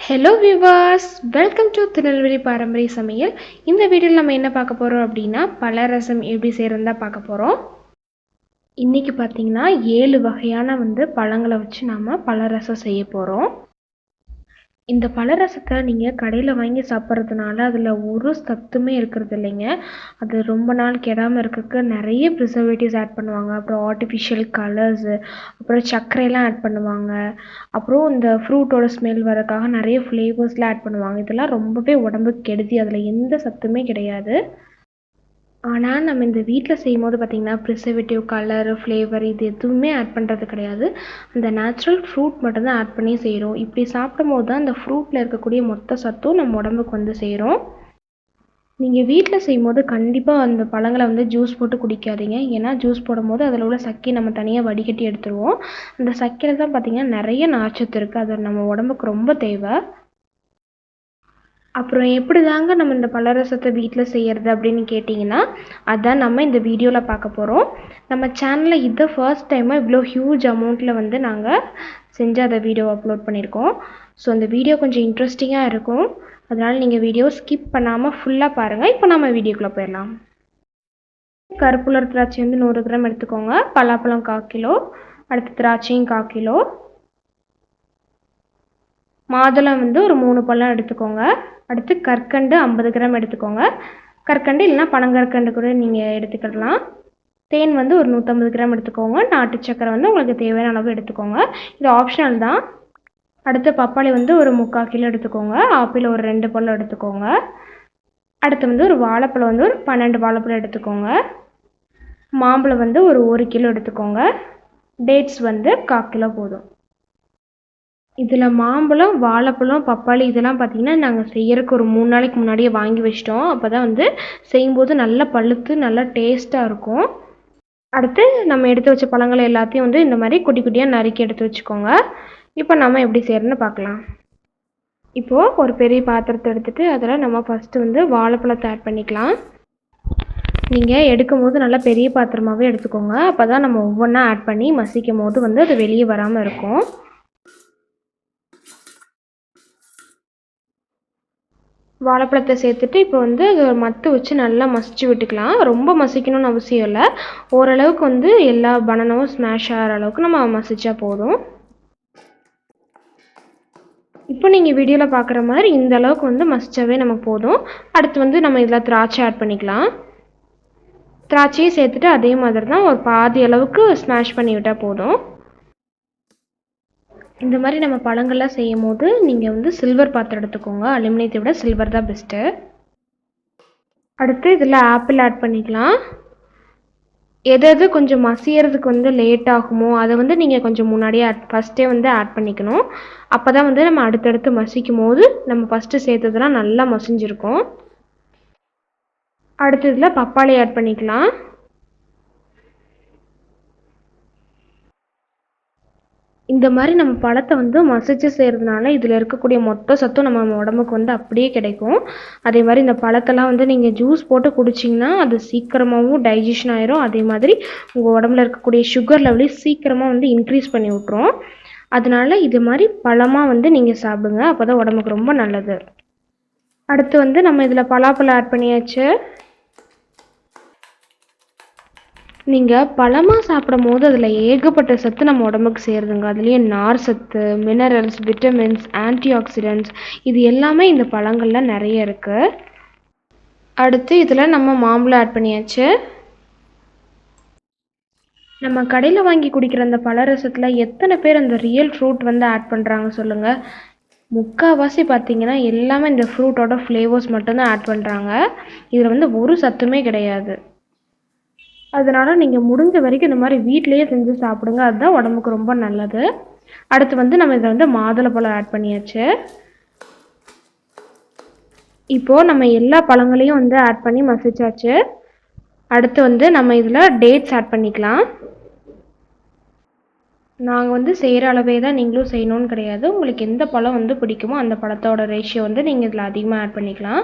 Hello viewers, welcome to Tirunelveli பாரம்பரிய சமையல். இந்த வீடியோவில் நம்ம என்ன பார்க்க போகிறோம் அப்படின்னா பழரசம் எப்படி செய்கிறதா பார்க்க போகிறோம். இன்றைக்கி பார்த்திங்கன்னா 7 வகையான பழங்களை வச்சு நாம் பழரசம் செய்ய போகிறோம். இந்த பழரசத்தை நீங்கள் கடையில் வாங்கி சாப்பிட்றதுனால அதில் ஒரு சத்துமே இருக்கிறது இல்லைங்க. அது ரொம்ப நாள் கெடாமல் இருக்கிறதுக்கு நிறைய ப்ரிசர்வேட்டிவ்ஸ் ஆட் பண்ணுவாங்க. அப்புறம் ஆர்டிஃபிஷியல் கலர்ஸு, அப்புறம் சர்க்கரையெல்லாம் ஆட் பண்ணுவாங்க. அப்புறம் இந்த ஃப்ரூட்டோட ஸ்மெல் வரதுக்காக நிறைய ஃப்ளேவர்ஸ்லாம் ஆட் பண்ணுவாங்க. இதெல்லாம் ரொம்பவே உடம்புக்கு கெடுதி. அதில் எந்த சத்துமே கிடையாது. ஆனால் நம்ம இந்த வீட்டில் செய்யும்போது பார்த்திங்கன்னா ப்ரிசர்வேட்டிவ், கலர், ஃப்ளேவர் இது எதுவுமே ஆட் பண்ணுறது கிடையாது. அந்த நேச்சுரல் ஃப்ரூட் மட்டும்தான் ஆட் பண்ணி செய்கிறோம். இப்படி சாப்பிடும்போது தான் அந்த ஃப்ரூட்டில் இருக்கக்கூடிய மொத்த சத்தும் நம்ம உடம்புக்கு சேரும். நீங்கள் வீட்டில் செய்யும்போது கண்டிப்பாக அந்த பழங்களை ஜூஸ் போட்டு குடிக்காதீங்க. ஏன்னா ஜூஸ் போடும்போது அதில் உள்ள சக்கை நம்ம தனியாக வடிகட்டி எடுத்துருவோம். அந்த சக்கையில் தான் பார்த்திங்கன்னா நிறைய நார்ச்சத்து இருக்குது. அது நம்ம உடம்புக்கு ரொம்ப தேவை. அப்புறம் எப்படி தாங்க நம்ம இந்த பழரசத்தை வீட்டில் செய்கிறது அப்படின்னு கேட்டிங்கன்னா, அதான் நம்ம இந்த வீடியோவில் பார்க்க போகிறோம். நம்ம சேனலில் இதை ஃபர்ஸ்ட் டைமாக இவ்வளோ ஹியூஜ் அமௌண்ட்டில் நாங்கள் செஞ்சு அதை வீடியோ அப்லோட் பண்ணியிருக்கோம். ஸோ அந்த வீடியோ கொஞ்சம் இன்ட்ரெஸ்டிங்காக இருக்கும். அதனால் நீங்கள் வீடியோ ஸ்கிப் பண்ணாமல் ஃபுல்லாக பாருங்கள். இப்போ நம்ம வீடியோக்குள்ளே போயிடலாம். கருப்புலர் திராட்சை 100 கிராம் எடுத்துக்கோங்க. பலாப்பழம் 1/4 கிலோ. அடுத்து திராட்சையும் 1/4 கிலோ. மாதுளம் ஒரு 3 பழம் எடுத்துக்கோங்க. அடுத்து கற்கண்டு 50 கிராம் எடுத்துக்கோங்க. கற்கண்டு இல்லைனா பனங்கற்கண்டு கூட நீங்கள் எடுத்துக்கிடலாம். தேன் ஒரு 150 கிராம் எடுத்துக்கோங்க. நாட்டு சக்கரை உங்களுக்கு தேவையான அளவு எடுத்துக்கோங்க. இது ஆப்ஷனல் தான். அடுத்து பப்பாளி ஒரு 3/4 கிலோ எடுத்துக்கோங்க. ஆப்பிள் ஒரு 2 பழம் எடுத்துக்கோங்க. அடுத்து ஒரு வாழைப்பழம் ஒரு 12 வாழைப்பழம் எடுத்துக்கோங்க. மாம்பழம் ஒரு 1 கிலோ எடுத்துக்கோங்க. டேட்ஸ் 1/4 கிலோ போதும். இதில் மாம்பழம், வாழைப்பழம், பப்பாளி இதெல்லாம் பார்த்திங்கன்னா நாங்கள் செய்யறதுக்கு ஒரு 3 நாளைக்கு முன்னாடியே வாங்கி வச்சிட்டோம். அப்போ தான் செய்யும்போது நல்லா பழுத்து நல்லா டேஸ்ட்டாக இருக்கும். அடுத்து நம்ம எடுத்து வச்ச பழங்களை எல்லாத்தையும் இந்த மாதிரி குட்டி குட்டியாக நறுக்கி எடுத்து வச்சுக்கோங்க. இப்போ நம்ம எப்படி செய்யறதுன்னு பார்க்கலாம். இப்போது ஒரு பெரிய பாத்திரத்தை எடுத்துகிட்டு அதில் நம்ம ஃபஸ்ட்டு வாழைப்பழத்தை ஆட் பண்ணிக்கலாம். நீங்கள் எடுக்கும் போது நல்லா பெரிய பாத்திரமாகவே எடுத்துக்கோங்க. அப்போ தான் நம்ம ஒவ்வொன்றா ஆட் பண்ணி மசிக்கும் போது அது வெளியே வராமல் இருக்கும். வாழைப்பழத்தை சேர்த்துட்டு இப்போ மத்து வச்சு நல்லா மசிச்சு விட்டுக்கலாம். ரொம்ப மசிக்கணும்னு அவசியம் இல்லை. ஓரளவுக்கு எல்லா பனானாவும் ஸ்மாஷ் ஆகிற அளவுக்கு நம்ம மசிச்சா போதும். இப்போ நீங்கள் வீடியோவில் பார்க்குற மாதிரி இந்த அளவுக்கு மசிச்சாவே நமக்கு போதும். அடுத்து நம்ம இதில் திராட்சை ஆட் பண்ணிக்கலாம். திராட்சையை சேர்த்துட்டு அதே மாதிரி தான் ஒரு பாதி அளவுக்கு ஸ்மாஷ் பண்ணி விட்டால் போதும். இந்த மாதிரி நம்ம பழங்கள்லாம் செய்யும் போது நீங்கள் சில்வர் பாத்திரம் எடுத்துக்கோங்க. அலுமினியத்தை விட சில்வர் தான் பெஸ்ட்டு. அடுத்து இதில் ஆப்பிள் ஆட் பண்ணிக்கலாம். எது கொஞ்சம் மசியறதுக்கு லேட் ஆகுமோ அதை நீங்கள் கொஞ்சம் முன்னாடியே ஃபஸ்ட்டே ஆட் பண்ணிக்கணும். அப்போ தான் நம்ம அடுத்தடுத்து மசிக்கும் போது நம்ம ஃபஸ்ட்டு சேர்த்ததெல்லாம் நல்லா மசிஞ்சிருக்கும். அடுத்து இதில் பப்பாளி ஆட் பண்ணிக்கலாம். இந்த மாதிரி நம்ம பழத்தை மசிச்சு செய்கிறதுனால இதில் இருக்கக்கூடிய மொத்த சத்தும் நம்ம உடம்புக்கு அப்படியே கிடைக்கும். அதே மாதிரி இந்த பழத்தெல்லாம் நீங்கள் ஜூஸ் போட்டு குடிச்சிங்கன்னா அது சீக்கிரமாகவும் டைஜஷன் ஆயிரும். அதே மாதிரி உங்கள் உடம்புல இருக்கக்கூடிய சுகர் லெவலையும் சீக்கிரமாக இன்க்ரீஸ் பண்ணி விட்ரும். அதனால இது மாதிரி பழமாக நீங்கள் சாப்பிடுங்க. அப்போ தான் உடம்புக்கு ரொம்ப நல்லது. அடுத்து நம்ம இதில் பலாப்பழம் ஆட் பண்ணியாச்சு. நீங்கள் பழமாக சாப்பிடும் போது அதில் ஏகப்பட்ட சத்து நம்ம உடம்புக்கு சேருதுங்க. அதுலேயே நார் சத்து, மினரல்ஸ், விட்டமின்ஸ், ஆன்டி ஆக்சிடென்ட்ஸ் இது எல்லாமே இந்த பழங்களில் நிறைய இருக்குது. அடுத்து இதில் நம்ம மாம்பழம் ஆட் பண்ணியாச்சு. நம்ம கடையில் வாங்கி குடிக்கிற அந்த பழரசத்தில் எத்தனை பேர் அந்த ரியல் ஃப்ரூட் ஆட் பண்ணுறாங்க சொல்லுங்கள். முக்கால்வாசி பார்த்திங்கன்னா எல்லாமே இந்த ஃப்ரூட்டோட ஃப்ளேவர்ஸ் மட்டும்தான் ஆட் பண்ணுறாங்க. இதில் ஒரு சத்துமே கிடையாது. அதனால் நீங்கள் முடிஞ்ச வரைக்கும் இந்த மாதிரி வீட்டிலையே செஞ்சு சாப்பிடுங்க. அதுதான் உடம்புக்கு ரொம்ப நல்லது. அடுத்து நம்ம இதில் மாதுளப்பழம் ஆட் பண்ணியாச்சு. இப்போது நம்ம எல்லா பழங்களையும் ஆட் பண்ணி மசிச்சாச்சு. அடுத்து நம்ம இதில் டேட்ஸ் ஆட் பண்ணிக்கலாம். நாங்கள் செய்கிற அளவே தான் நீங்களும் செய்யணும்னு கிடையாது. உங்களுக்கு எந்த பழம் பிடிக்குமோ அந்த பழத்தோட ரேஷியோ நீங்கள் இதில் அதிகமாக ஆட் பண்ணிக்கலாம்.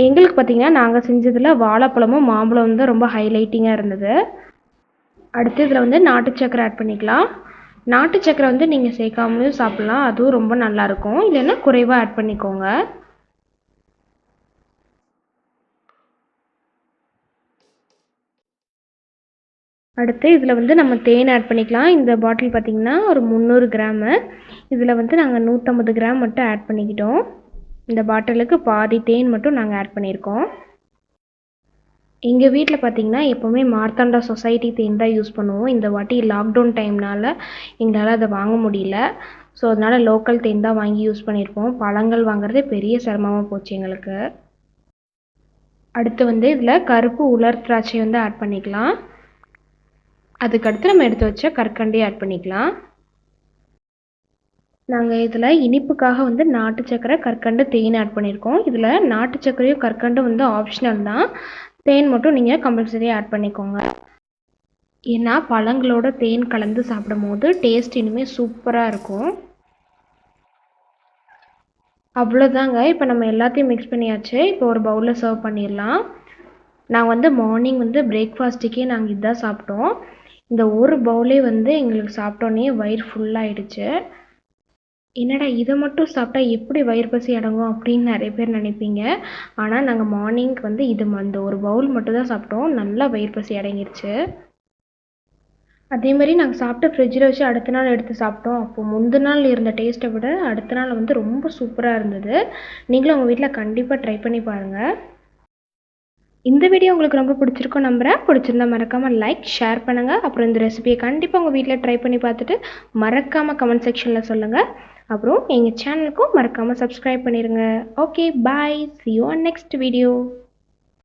எங்களுக்கு பார்த்திங்கன்னா நாங்கள் செஞ்சதில் வாழைப்பழமும் மாம்பழம் ரொம்ப ஹைலைட்டிங்காக இருந்தது. அடுத்து இதில் நாட்டு சக்கரை ஆட் பண்ணிக்கலாம். நாட்டு சக்கரை வந்து நீங்கள் சேர்க்காமலும் சாப்பிட்லாம், அதுவும் ரொம்ப நல்லாயிருக்கும். இல்லைன்னா குறைவாக ஆட் பண்ணிக்கோங்க. அடுத்து இதில் வந்து நம்ம தேன் ஆட் பண்ணிக்கலாம். இந்த பாட்டில் பார்த்திங்கன்னா ஒரு 300 கிராமு. இதில் வந்து நாங்கள் 150 கிராம் மட்டும் ஆட் பண்ணிக்கிட்டோம். இந்த பாட்டிலுக்கு பாதி தேன் மட்டும் நாங்கள் ஆட் பண்ணியிருக்கோம். எங்கள் வீட்டில் பார்த்திங்கன்னா எப்போவுமே மார்த்தாண்டா சொசைட்டி தேன் தான் யூஸ் பண்ணுவோம். இந்த வாட்டி லாக்டவுன் டைம்னால் எங்களால் அதை வாங்க முடியல. ஸோ அதனால் லோக்கல் தேன் தான் வாங்கி யூஸ் பண்ணியிருக்கோம். பழங்கள் வாங்குறதே பெரிய சிரமமாக போச்சு எங்களுக்கு. அடுத்து வந்து இதில் கருப்பு உலர் திராட்சை வந்து ஆட் பண்ணிக்கலாம். அதுக்கடுத்து நம்ம எடுத்து வச்ச கற்கண்டையும் ஆட் பண்ணிக்கலாம். நாங்கள் இதில் இனிப்புக்காக வந்து நாட்டு சக்கரை, கற்கண்டு, தேன் ஆட் பண்ணியிருக்கோம். இதில் நாட்டு சக்கரையும் கற்கண்டும் வந்து ஆப்ஷனல் தான். தேன் மட்டும் நீங்கள் கம்பல்சரியாக ஆட் பண்ணிக்கோங்க. ஏன்னா பழங்களோட தேன் கலந்து சாப்பிடும்போது டேஸ்ட் இனிமேல் சூப்பராக இருக்கும். அவ்வளோதாங்க. இப்போ நம்ம எல்லாத்தையும் மிக்ஸ் பண்ணியாச்சு. இப்போ ஒரு பவுலில் சர்வ் பண்ணிடலாம். நான் வந்து மார்னிங் வந்து பிரேக்ஃபாஸ்ட்டுக்கே நாங்கள் இதான் சாப்பிட்டோம். இந்த ஒரு பவுலே வந்து எங்களுக்கு சாப்பிட்டோன்னே வயிறு ஃபுல்லாகிடுச்சு. என்னடா இதை மட்டும் சாப்பிட்டா எப்படி வயிறு பசி அடங்கும் அப்படின்னு நிறைய பேர் நினைப்பீங்க. ஆனால் நாங்கள் மார்னிங்க்கு வந்து அந்த ஒரு பவுல் மட்டும் தான் சாப்பிட்டோம். நல்லா வயிறு பசி அடங்கிருச்சு. அதேமாதிரி நாங்கள் சாப்பிட்டு ஃப்ரிட்ஜில் வச்சு அடுத்த நாள் எடுத்து சாப்பிட்டோம். அப்போது முந்தின நாள் இருந்த டேஸ்ட்டை விட அடுத்த நாள் வந்து ரொம்ப சூப்பராக இருந்தது. நீங்களும் உங்கள் வீட்டில் கண்டிப்பாக ட்ரை பண்ணி பாருங்கள். இந்த வீடியோ உங்களுக்கு ரொம்ப பிடிச்சிருக்கும் நம்புகிறேன். பிடிச்சிருந்தா மறக்காமல் லைக், ஷேர் பண்ணுங்கள். அப்புறம் இந்த ரெசிபியை கண்டிப்பாக உங்கள் வீட்டில் ட்ரை பண்ணி பார்த்துட்டு மறக்காமல் கமெண்ட் செக்ஷனில் சொல்லுங்கள். அப்புறம் எங்கள் சேனலுக்கும் மறக்காமல் சப்ஸ்கிரைப் பண்ணிடுங்க. Okay, bye. See you on next video.